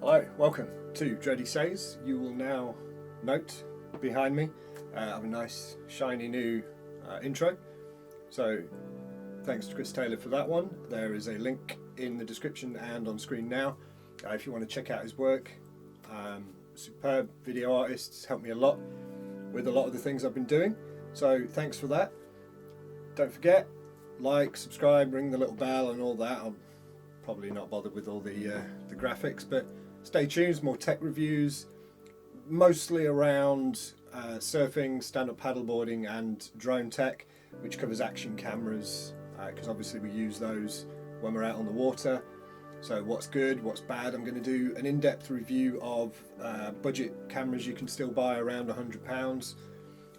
Hello, welcome to Dreadysays. You will now note behind me I have a nice shiny new intro. So thanks to Chris Taylor for that one. There is a link in the description and on screen now if you want to check out his work. Superb video artists, helped me a lot with a lot of the things I've been doing. So thanks for that. Don't forget, like, subscribe, ring the little bell and all that. I'm probably not bothered with all the graphics, but stay tuned, more tech reviews, mostly around surfing, stand-up paddleboarding and drone tech, which covers action cameras, because obviously we use those when we're out on the water. So what's good, what's bad. I'm going to do an in-depth review of budget cameras you can still buy around £100.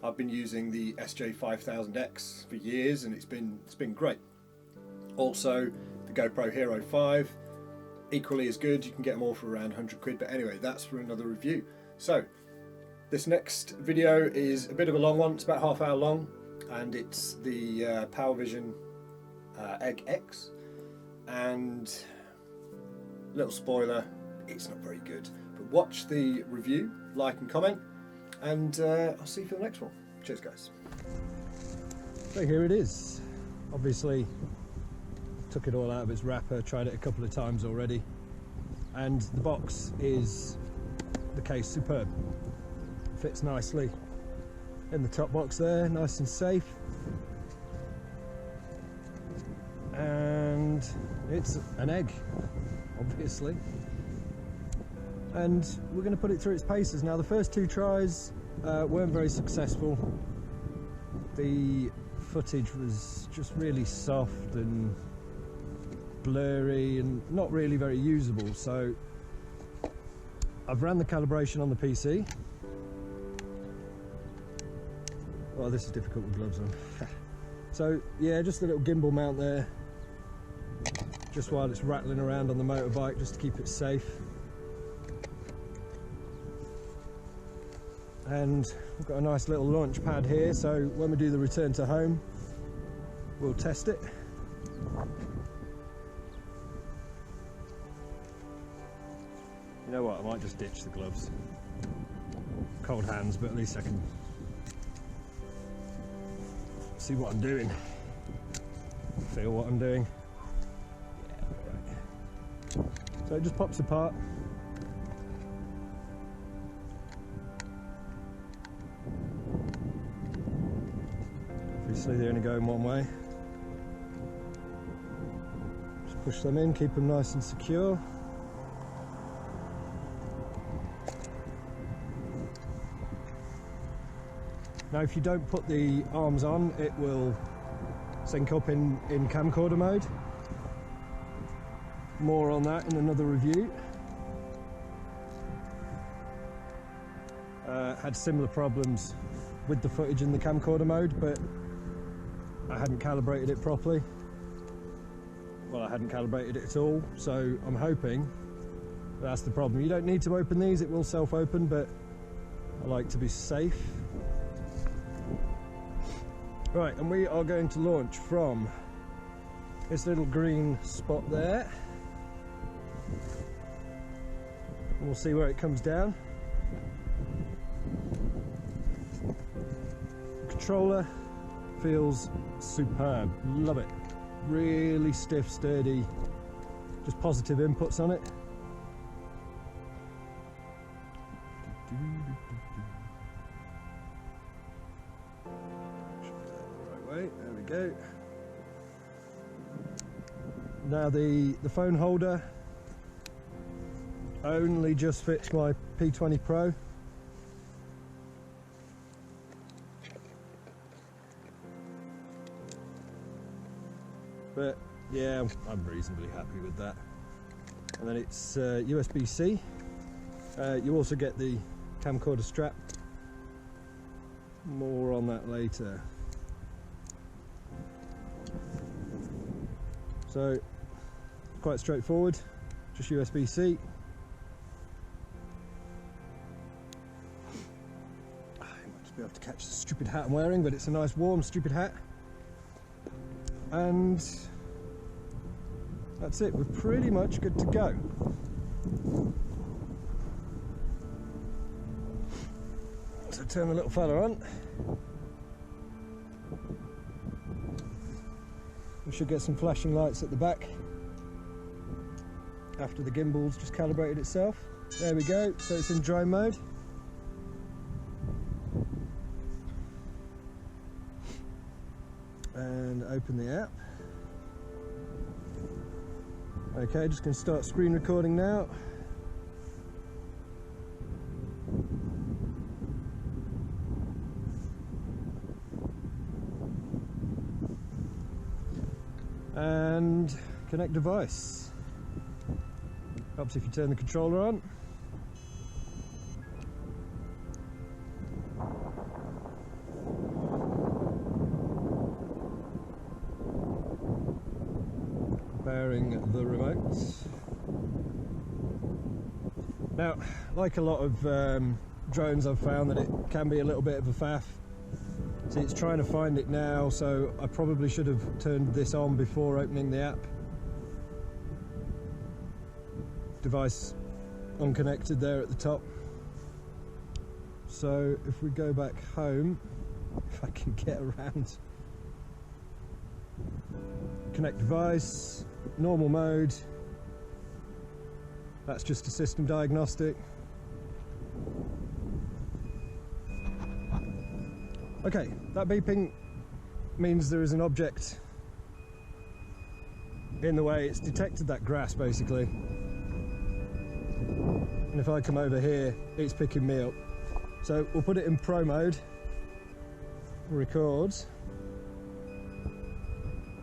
I've been using the SJ5000X for years and it's been great. Also the GoPro Hero 5, equally as good. You can get them all for around 100 quid, but anyway, that's for another review. So this next video is a bit of a long one. It's about half hour long and it's the Powervision Egg X, and little spoiler, it's not very good, but watch the review, like and comment, and I'll see you for the next one. Cheers guys. So here it is. Obviously took it all out of its wrapper, tried it a couple of times already, and the box is the case superb. Fits nicely in the top box there, nice and safe, and it's an egg obviously, and we're going to put it through its paces. Now the first two tries weren't very successful. The footage was just really soft and blurry and not really very usable, so I've ran the calibration on the PC. Oh, this is difficult with gloves on. So yeah, just a little gimbal mount there, just while it's rattling around on the motorbike, just to keep it safe. And we've got a nice little launch pad here, so when we do the return to home, we'll test it. You know what, I might just ditch the gloves. Cold hands, but at least I can see what I'm doing, feel what I'm doing. Yeah, right. So it just pops apart. Obviously they're only going one way. Just push them in, keep them nice and secure. Now if you don't put the arms on, it will sync up in camcorder mode. More on that in another review. Had similar problems with the footage in the camcorder mode, but I hadn't calibrated it properly. Well, I hadn't calibrated it at all, so I'm hoping that's the problem. You don't need to open these, it will self-open, but I like to be safe. Right, and we are going to launch from this little green spot there. And we'll see where it comes down. The controller feels superb, love it. Really stiff, sturdy, just positive inputs on it. There we go. Now the phone holder only just fits my P20 Pro. But yeah, I'm reasonably happy with that. And then it's USB-C. You also get the camcorder strap. More on that later. So quite straightforward, just USB-C. I might just be able to catch the stupid hat I'm wearing, but it's a nice warm stupid hat. And that's it, we're pretty much good to go. turn the little fella on. We should get some flashing lights at the back after the gimbal's just calibrated itself. There we go, so it's in drone mode. And open the app. Okay, just going to start screen recording now. And connect device. Helps if you turn the controller on. Bearing the remote. Now, like a lot of drones, I've found that it can be a little bit of a faff. See, it's trying to find it now, so I probably should have turned this on before opening the app. Device unconnected there at the top. So if we go back home, if I can get around. Connect device, normal mode. That's just a system diagnostic. Okay, that beeping means there is an object in the way. It's detected that grass basically. And if I come over here, it's picking me up. So we'll put it in pro mode. Record.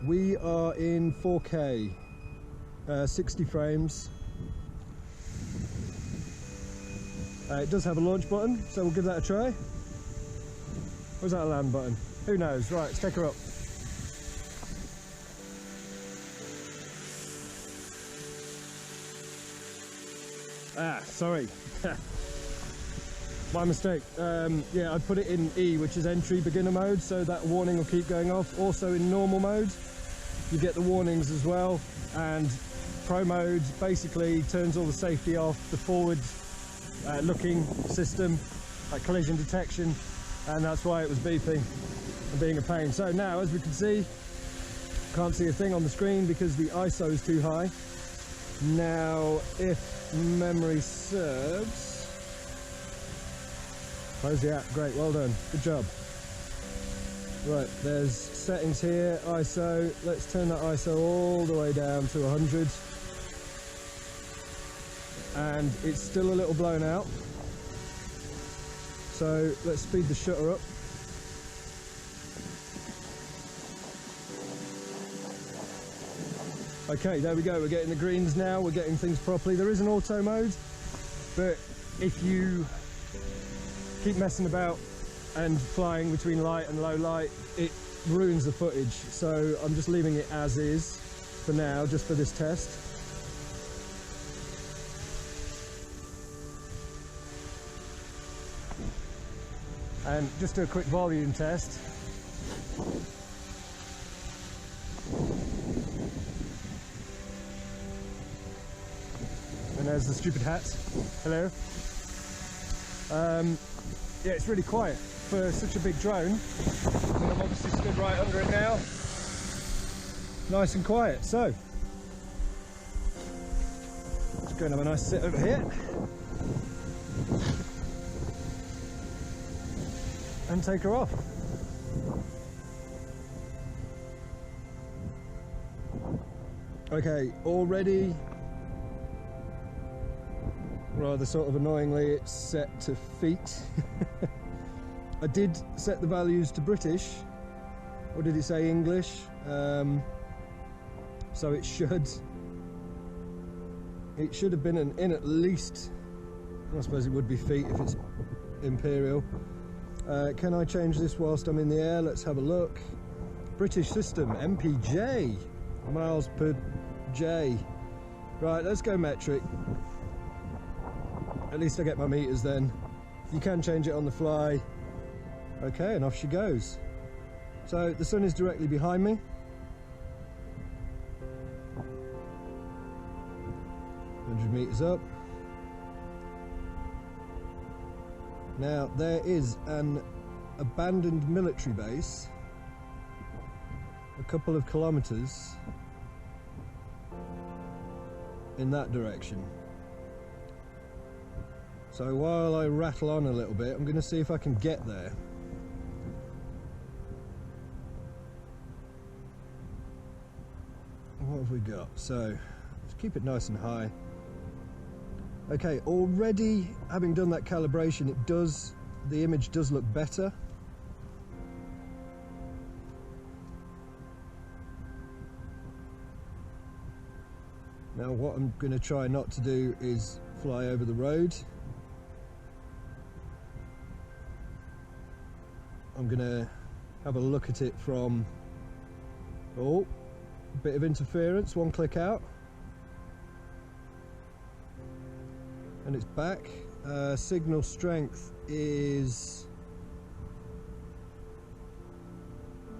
We are in 4K, 60 frames. It does have a launch button, so we'll give that a try. Or is that a land button? Who knows? Right, let's take her up. Ah, sorry. My mistake. Yeah, I put it in E, which is entry beginner mode, so that warning will keep going off. Also in normal mode, you get the warnings as well. And pro mode basically turns all the safety off, the forward looking system, like collision detection, and that's why it was beeping and being a pain. So now, as we can see, can't see a thing on the screen because the ISO is too high. Now, if memory serves, close the app. Great, well done, good job. Right, there's settings here, ISO. Let's turn that ISO all the way down to 100. And it's still a little blown out. So let's speed the shutter up. Okay, there we go, we're getting the greens now, we're getting things properly. There is an auto mode, but if you keep messing about and flying between light and low light, it ruins the footage. So I'm just leaving it as is for now, just for this test. And just do a quick volume test. And there's the stupid hat. Hello. Yeah, it's really quiet for such a big drone. And I'm obviously stood right under it now. Nice and quiet. So, let's go and have a nice sit over here. And take her off. Okay, already, rather sort of annoyingly, it's set to feet. I did set the values to British, or did it say English? So it should have been in at least, I suppose it would be feet if it's imperial. Can I change this whilst I'm in the air? Let's have a look. British system, MPJ, miles per J. Right, let's go metric. At least I get my meters then. You can change it on the fly. Okay, and off she goes. So the sun is directly behind me. $100 meters up. Now there is an abandoned military base a couple of kilometers in that direction. So while I rattle on a little bit, I'm going to see if I can get there. What have we got? So let's keep it nice and high. Okay, already having done that calibration, the image does look better. Now what I'm going to try not to do is fly over the road. I'm going to have a look at it from, oh, a bit of interference, one click out. And it's back. Signal strength is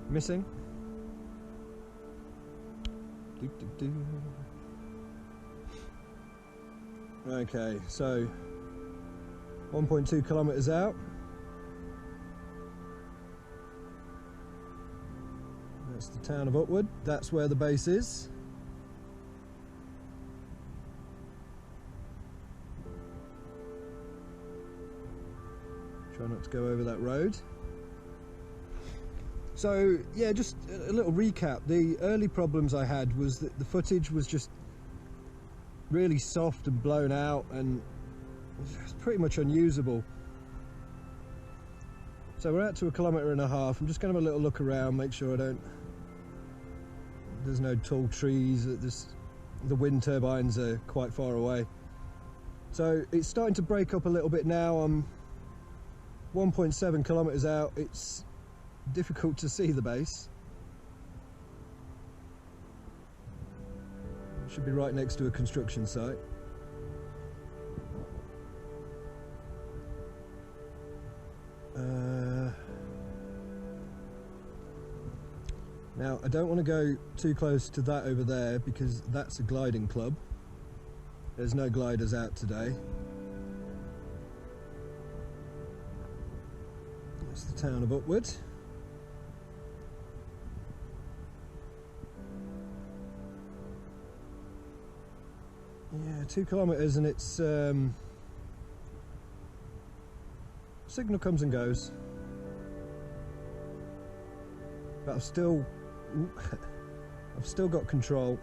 missing. Okay, so 1.2 kilometers out. That's the town of Upwood. That's where the base is. Try not to go over that road. So yeah, just a little recap. The early problems I had was that the footage was just really soft and blown out and it's pretty much unusable. So we're out to 1.5 kilometers. I'm just going to have a little look around, make sure there's no tall trees, the wind turbines are quite far away. So it's starting to break up a little bit now. I'm 1.7 kilometers out. It's difficult to see the base. It should be right next to a construction site. Now I don't want to go too close to that over there because that's a gliding club. There's no gliders out today. That's the town of Upwood. Yeah, 2 kilometers and it's signal comes and goes, but I've still got control.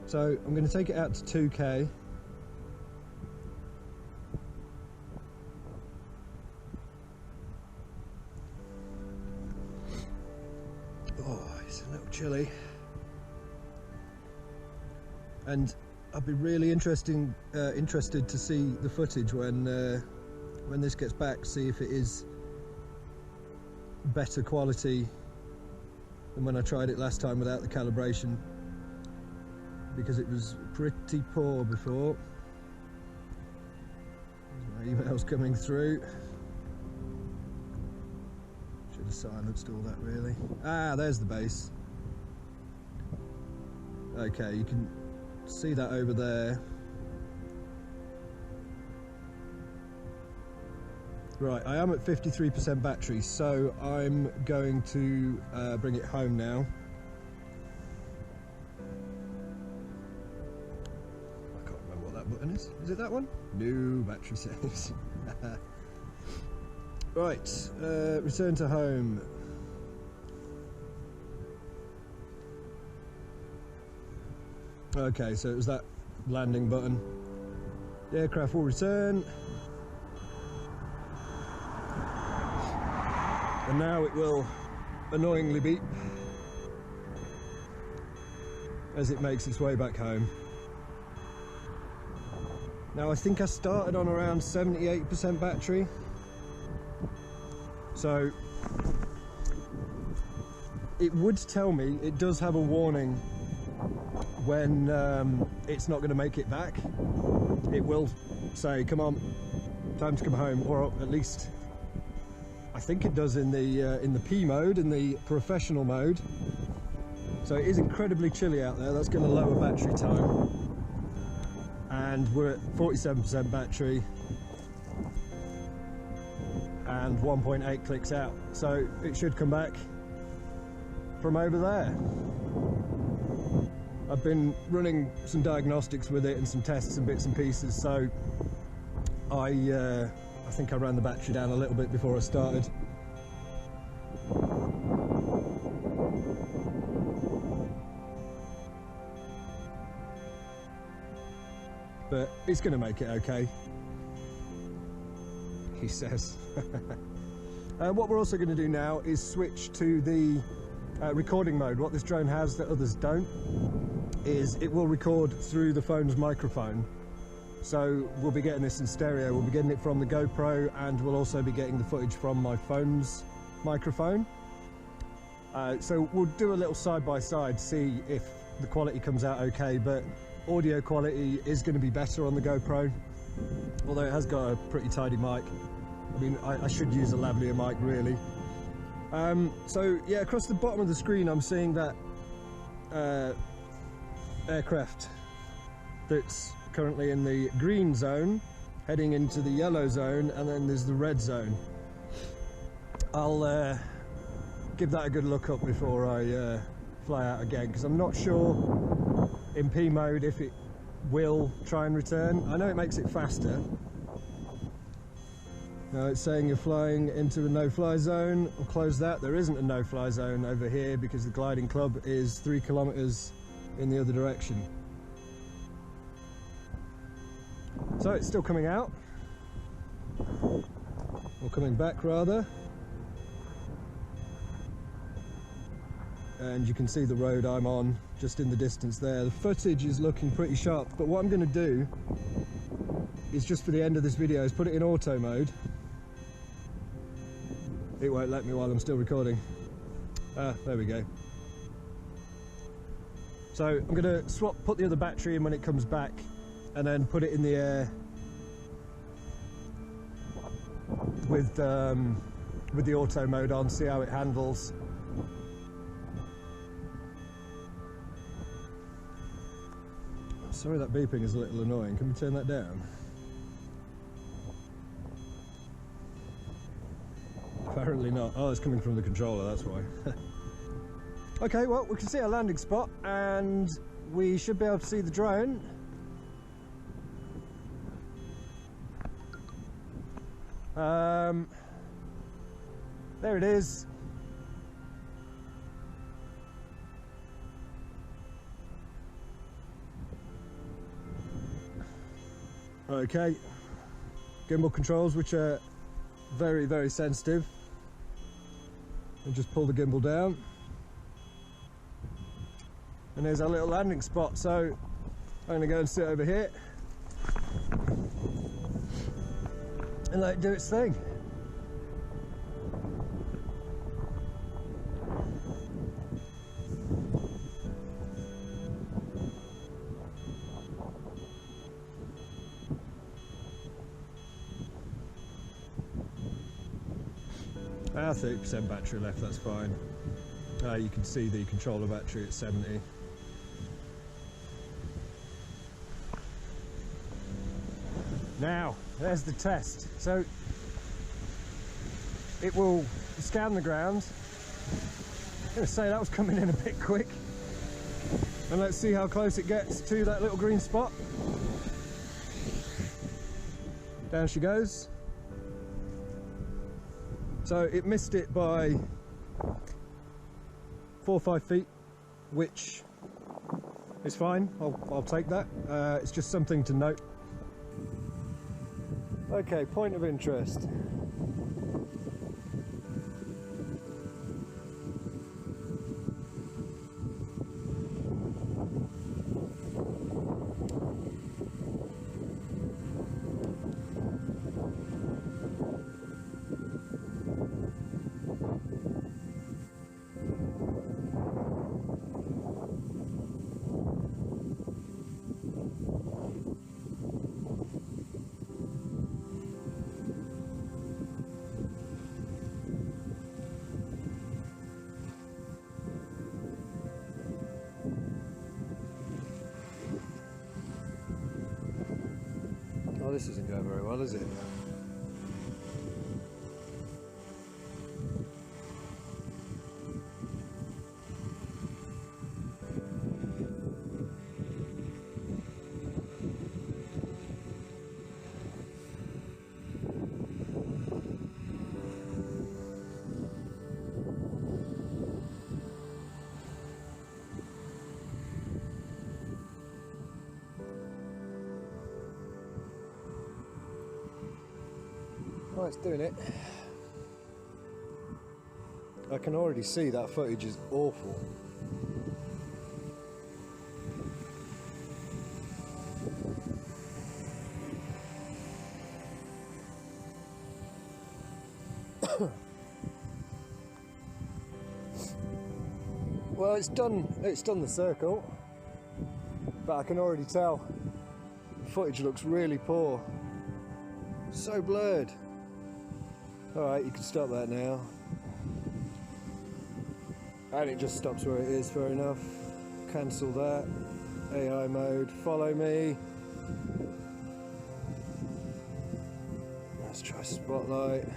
So I'm going to take it out to 2K. Oh, it's a little chilly. And I'd be really interested to see the footage when this gets back, see if it is better quality than when I tried it last time without the calibration, because it was pretty poor before. My emails coming through. Should have silenced all that really. Ah, there's the base. Okay, you can see that over there. Right, I am at 53% battery, so I'm going to bring it home now. I can't remember what that button is. Is it that one? No, battery saves. Right, return to home. Okay, so it was that landing button. The aircraft will return. And now it will annoyingly beep as it makes its way back home. Now I think I started on around 78% battery. So it would tell me, it does have a warning when it's not going to make it back. It will say, come on, time to come home, or at least I think it does in the P mode, in the professional mode. So it is incredibly chilly out there. That's going to lower battery time, and we're at 47% battery. and 1.8 clicks out. So it should come back from over there. I've been running some diagnostics with it and some tests and bits and pieces, so I think I ran the battery down a little bit before I started. But it's going to make it okay, he says. What we're also going to do now is switch to the recording mode. What this drone has that others don't is it will record through the phone's microphone. So we'll be getting this in stereo. We'll be getting it from the GoPro, and we'll also be getting the footage from my phone's microphone. So we'll do a little side by side, see if the quality comes out okay, but audio quality is going to be better on the GoPro, although it has got a pretty tidy mic. I mean, I should use a lavalier mic really. So yeah, across the bottom of the screen I'm seeing that aircraft that's currently in the green zone heading into the yellow zone, and then there's the red zone. I'll give that a good look up before I fly out again, because I'm not sure in P mode if it will try and return. I know it makes it faster. Now it's saying you're flying into a no-fly zone. I'll close that. There isn't a no-fly zone over here because the gliding club is 3 kilometers in the other direction. So it's still coming out, or coming back rather, and you can see the road I'm on just in the distance there. The footage is looking pretty sharp, but what I'm going to do is, just for the end of this video, is put it in auto mode. It won't let me while I'm still recording. There we go. So I'm going to put the other battery in when it comes back, and then put it in the air with the auto mode on, see how it handles. Sorry, that beeping is a little annoying. Can we turn that down? Apparently not. Oh, it's coming from the controller, that's why. Okay, well, we can see our landing spot, and we should be able to see the drone. There it is. Okay, gimbal controls, which are very, very sensitive, and just pull the gimbal down, and there's our little landing spot. So I'm going to go and sit over here and let it do its thing. Ah, 30% battery left, that's fine. You can see the controller battery at 70. Now, there's the test. So, it will scan the ground. I'm going to say that was coming in a bit quick. And let's see how close it gets to that little green spot. Down she goes. So it missed it by 4 or 5 feet, which is fine. I'll take that. It's just something to note. Okay, point of interest. Oh, this isn't going very well, is it? Oh, it's doing it. I can already see that footage is awful. Well, it's done the circle, but I can already tell the footage looks really poor. So blurred. Alright, you can stop that now. And it just stops where it is, fair enough. Cancel that. AI mode, follow me. Let's try spotlight.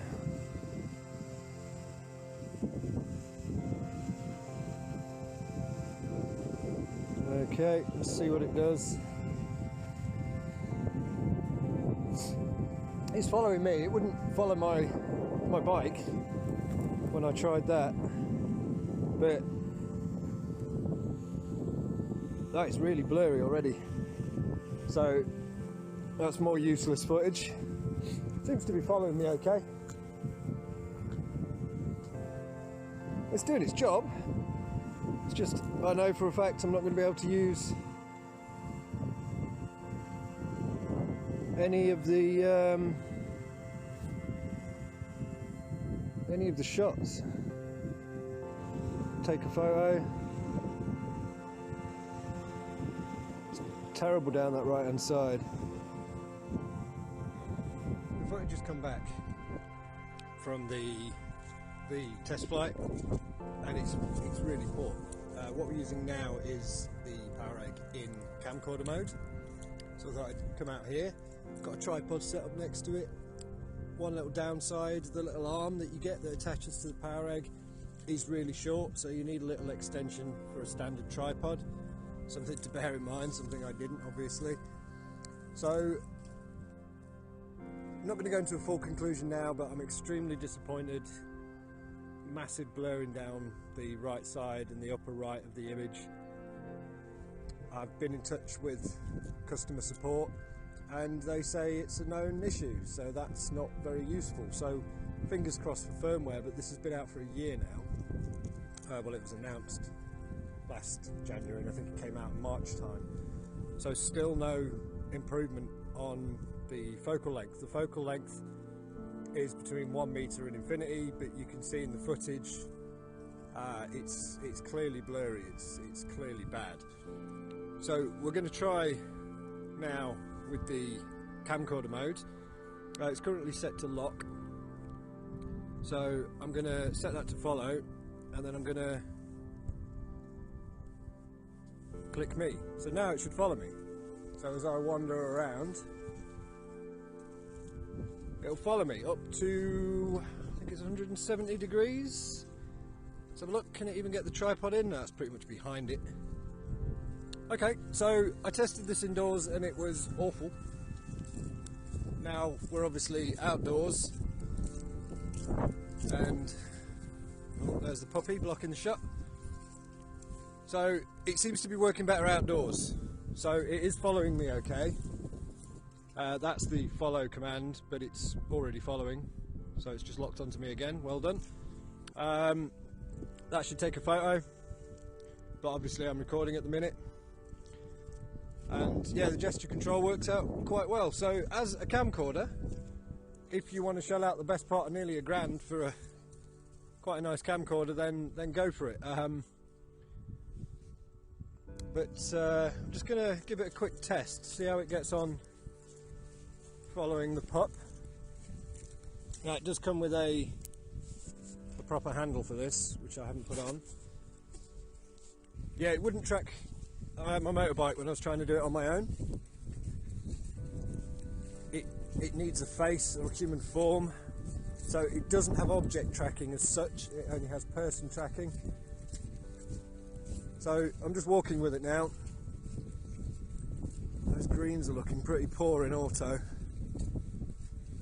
Okay, let's see what it does. It's following me. It wouldn't follow my bike when I tried that, but that is really blurry already. So that's more useless footage. Seems to be following me okay. It's doing its job. It's just, I know for a fact I'm not going to be able to use any of the shots. Take a photo. It's terrible down that right hand side. The footage has come back from the test flight, and it's really poor. What we're using now is the Power Egg in camcorder mode. So I thought I'd come out here. I've got a tripod set up next to it. One little downside, the little arm that you get that attaches to the Power Egg is really short, so you need a little extension for a standard tripod. Something to bear in mind, something I didn't obviously. So I'm not going to go into a full conclusion now, but I'm extremely disappointed. Massive blurring down the right side and the upper right of the image. I've been in touch with customer support and they say it's a known issue, so that's not very useful. So fingers crossed for firmware, but this has been out for a year now. Well, it was announced last January and I think it came out in March time. So still no improvement on the focal length. The focal length is between 1 meter and infinity, but you can see in the footage it's clearly blurry, it's clearly bad. So we're going to try now with the camcorder mode. It's currently set to lock, so I'm going to set that to follow, and then I'm going to click me. So now it should follow me. So as I wander around, it'll follow me up to, I think it's 170 degrees. Let's have a look. Can it even get the tripod in? No, it's pretty much behind it. Okay, so I tested this indoors and it was awful. Now we're obviously outdoors, and oh, there's the puppy blocking the shot. So it seems to be working better outdoors. So it is following me okay. That's the follow command, but it's already following, so it's just locked onto me again. Well done. That should take a photo, but obviously I'm recording at the minute. And yeah, the gesture control works out quite well. So as a camcorder, if you want to shell out the best part of nearly £1,000 for quite a nice camcorder, then go for it. But I'm just going to give it a quick test, see how it gets on following the pup. Now it does come with a proper handle for this, which I haven't put on. Yeah, it wouldn't track my motorbike when I was trying to do it on my own. It needs a face or a human form, so it doesn't have object tracking as such, it only has person tracking. So I'm just walking with it now. Those greens are looking pretty poor in auto,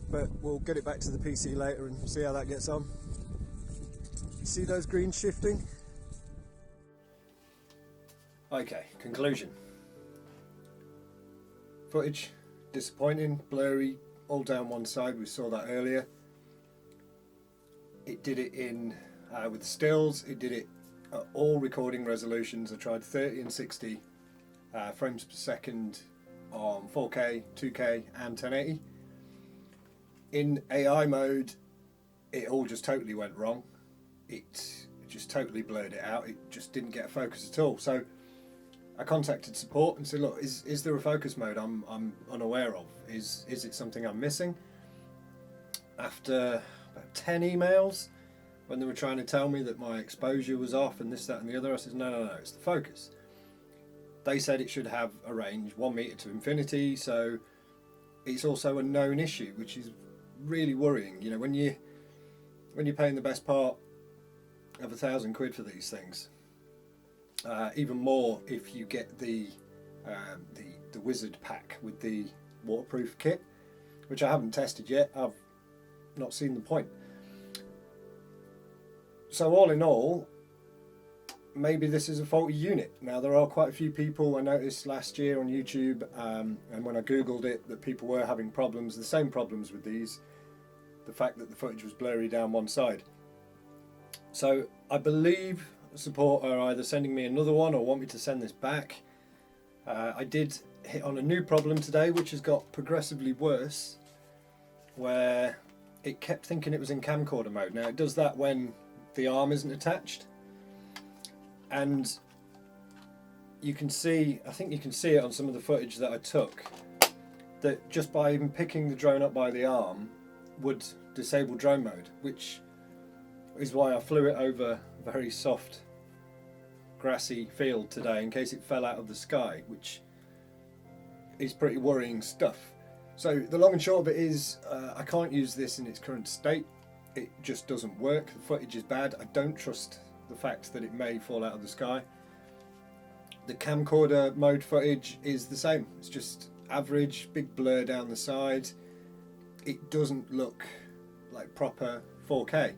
but we'll get it back to the PC later and see how that gets on. You see those greens shifting? Okay, conclusion. Footage, disappointing, blurry, all down one side, we saw that earlier. it did it in with the stills. It did it at all recording resolutions. I tried 30 and 60 frames per second on 4K, 2K and 1080. In AI mode, it all just totally went wrong. It just totally blurred it out. It just didn't get a focus at all. So I contacted support and said, look, is there a focus mode I'm unaware of? Is it something I'm missing? After about 10 emails, when they were trying to tell me that my exposure was off and this, that and the other, I said, no, it's the focus. They said it should have a range 1 meter to infinity, so it's also a known issue, which is really worrying. You know, when you're paying the best part of £1,000 for these things, even more if you get the wizard pack with the waterproof kit, which I haven't tested yet. I've not seen the point. So all in all, maybe this is a faulty unit. Now there are quite a few people I noticed last year on YouTube, and when I googled it, that people were having problems, the same problems with these, the fact that the footage was blurry down one side. So I believe support are either sending me another one or want me to send this back. I did hit on a new problem today, which has got progressively worse, where it kept thinking it was in camcorder mode. Now it does that when the arm isn't attached, and you can see, I think you can see it on some of the footage that I took, that just by even picking the drone up by the arm would disable drone mode, which is why I flew it over a very soft grassy field today in case it fell out of the sky, which is pretty worrying stuff. So the long and short of it is, I can't use this in its current state. It just doesn't work. The footage is bad. I don't trust the fact that it may fall out of the sky. The camcorder mode footage is the same. It's just average, big blur down the side. It doesn't look like proper 4K.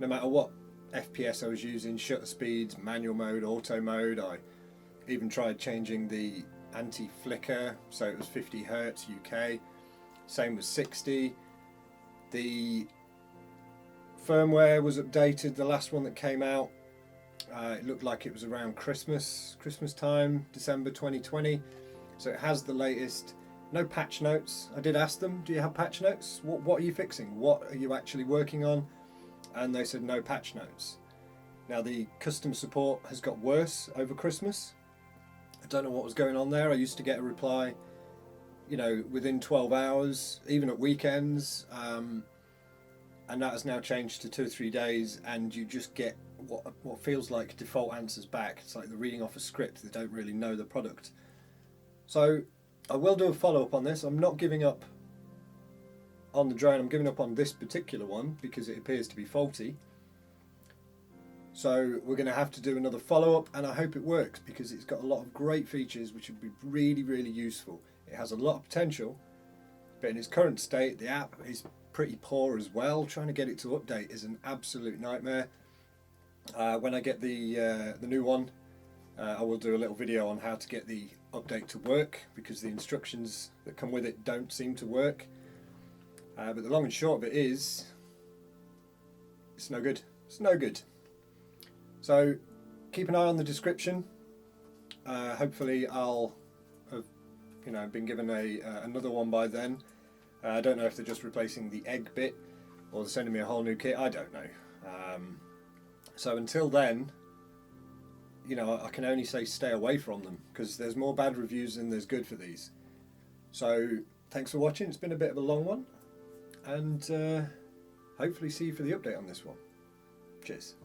No matter what FPS I was using, shutter speeds, manual mode, auto mode. I even tried changing the anti-flicker so it was 50 Hz UK. Same was 60. The firmware was updated, the last one that came out, it looked like it was around Christmas time, December 2020, so it has the latest. No patch notes. I did ask them, do you have patch notes? What are you fixing? What are you actually working on? And they said no patch notes. Now the customer support has got worse over Christmas. I don't know what was going on there. I used to get a reply, you know, within 12 hours, even at weekends, and that has now changed to 2 or 3 days, and you just get what feels like default answers back. It's like they're reading off a script. They don't really know the product. So I will do a follow-up on this. I'm not giving up on the drone. I'm giving up on this particular one because it appears to be faulty. So we're going to have to do another follow-up, and I hope it works because it's got a lot of great features which would be really, really useful. It has a lot of potential, but in its current state, the app is pretty poor as well. Trying to get it to update is an absolute nightmare. When I get the new one, I will do a little video on how to get the update to work, because the instructions that come with it don't seem to work. But the long and short of it is, it's no good. It's no good. So keep an eye on the description. Hopefully I'll have, you know, been given another one by then. I don't know if they're just replacing the egg bit or they're sending me a whole new kit. I don't know. So until then, you know, I can only say stay away from them, because there's more bad reviews than there's good for these. So thanks for watching. It's been a bit of a long one, and hopefully see you for the update on this one. Cheers.